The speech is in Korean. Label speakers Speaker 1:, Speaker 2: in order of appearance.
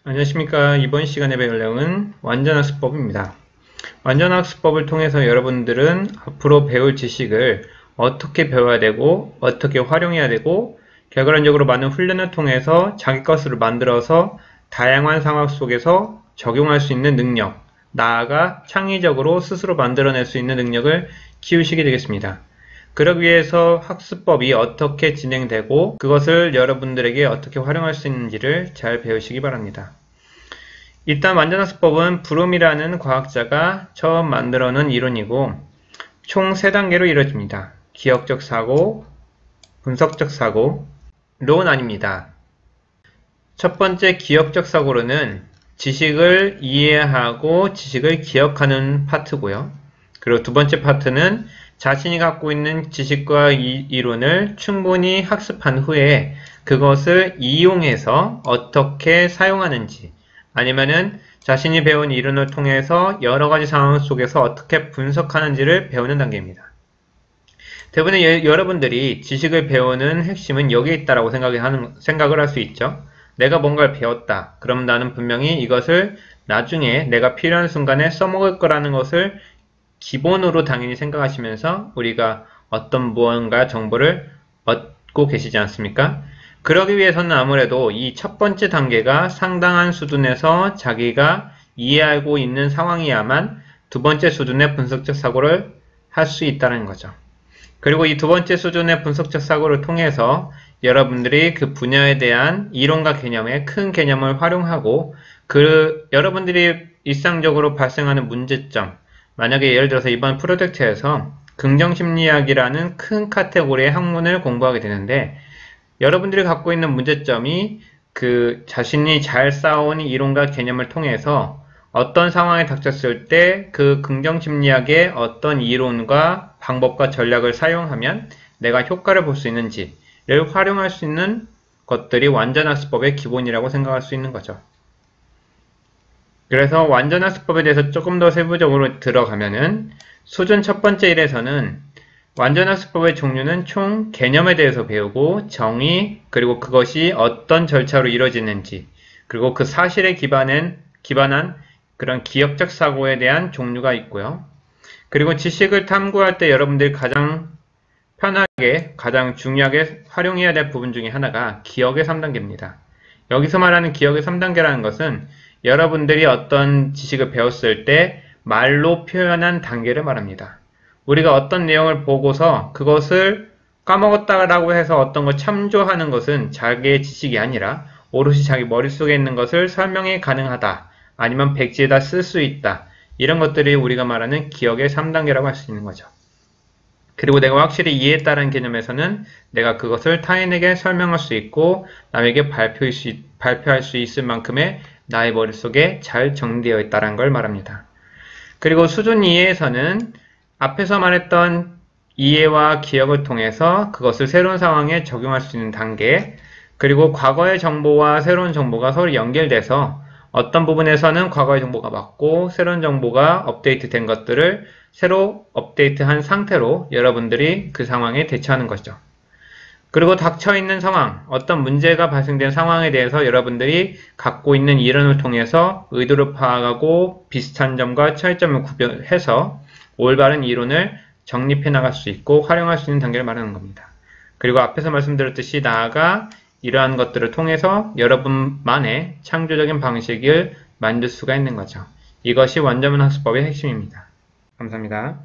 Speaker 1: 안녕하십니까. 이번 시간에 배울 내용은 완전학습법입니다. 완전학습법을 통해서 여러분들은 앞으로 배울 지식을 어떻게 배워야 되고 어떻게 활용해야 되고 결과론적으로 많은 훈련을 통해서 자기 것으로 만들어서 다양한 상황 속에서 적용할 수 있는 능력, 나아가 창의적으로 스스로 만들어낼 수 있는 능력을 키우시게 되겠습니다. 그러기 위해서 학습법이 어떻게 진행되고 그것을 여러분들에게 어떻게 활용할 수 있는지를 잘 배우시기 바랍니다. 일단 완전학습법은 브룸이라는 과학자가 처음 만들어 놓은 이론이고 총 3단계로 이루어집니다. 기억적 사고, 분석적 사고로 나뉩니다. 첫 번째 기억적 사고로는 지식을 이해하고 지식을 기억하는 파트고요. 그리고 두 번째 파트는 자신이 갖고 있는 지식과 이론을 충분히 학습한 후에 그것을 이용해서 어떻게 사용하는지 아니면은 자신이 배운 이론을 통해서 여러가지 상황 속에서 어떻게 분석하는지를 배우는 단계입니다. 대부분의 여러분들이 지식을 배우는 핵심은 여기에 있다라고 생각을 할 수 있죠. 내가 뭔가를 배웠다. 그럼 나는 분명히 이것을 나중에 내가 필요한 순간에 써먹을 거라는 것을 기본으로 당연히 생각하시면서 우리가 어떤 무언가 정보를 얻고 계시지 않습니까? 그러기 위해서는 아무래도 이 첫 번째 단계가 상당한 수준에서 자기가 이해하고 있는 상황이야만 두 번째 수준의 분석적 사고를 할 수 있다는 거죠. 그리고 이 두 번째 수준의 분석적 사고를 통해서 여러분들이 그 분야에 대한 이론과 개념의 큰 개념을 활용하고 여러분들이 일상적으로 발생하는 문제점, 만약에 예를 들어서 이번 프로젝트에서 긍정심리학이라는 큰 카테고리의 학문을 공부하게 되는데 여러분들이 갖고 있는 문제점이 그 자신이 잘 쌓아온 이론과 개념을 통해서 어떤 상황에 닥쳤을 때 그 긍정심리학의 어떤 이론과 방법과 전략을 사용하면 내가 효과를 볼 수 있는지를 활용할 수 있는 것들이 완전학습법의 기본이라고 생각할 수 있는 거죠. 그래서 완전학습법에 대해서 조금 더 세부적으로 들어가면은 수준 첫 번째 1에서는 완전학습법의 종류는 총 개념에 대해서 배우고 정의, 그리고 그것이 어떤 절차로 이루어지는지, 그리고 그 사실에 기반한 그런 기억적 사고에 대한 종류가 있고요. 그리고 지식을 탐구할 때 여러분들이 가장 편하게, 가장 중요하게 활용해야 될 부분 중에 하나가 기억의 3단계입니다. 여기서 말하는 기억의 3단계라는 것은 여러분들이 어떤 지식을 배웠을 때 말로 표현한 단계를 말합니다. 우리가 어떤 내용을 보고서 그것을 까먹었다라고 해서 어떤 걸 참조하는 것은 자기의 지식이 아니라 오롯이 자기 머릿속에 있는 것을 설명이 가능하다. 아니면 백지에다 쓸 수 있다. 이런 것들이 우리가 말하는 기억의 3단계라고 할 수 있는 거죠. 그리고 내가 확실히 이해했다는 개념에서는 내가 그것을 타인에게 설명할 수 있고 남에게 발표할 수 있을 만큼의 나의 머릿속에 잘 정리되어 있다는 걸 말합니다. 그리고 수준 2에서는 앞에서 말했던 이해와 기억을 통해서 그것을 새로운 상황에 적용할 수 있는 단계, 그리고 과거의 정보와 새로운 정보가 서로 연결돼서 어떤 부분에서는 과거의 정보가 맞고 새로운 정보가 업데이트된 것들을 새로 업데이트한 상태로 여러분들이 그 상황에 대처하는 것이죠. 그리고 닥쳐있는 상황, 어떤 문제가 발생된 상황에 대해서 여러분들이 갖고 있는 이론을 통해서 의도를 파악하고 비슷한 점과 차이점을 구별해서 올바른 이론을 정립해 나갈 수 있고 활용할 수 있는 단계를 말하는 겁니다. 그리고 앞에서 말씀드렸듯이 나아가 이러한 것들을 통해서 여러분만의 창조적인 방식을 만들 수가 있는 거죠. 이것이 완전학습법의 핵심입니다. 감사합니다.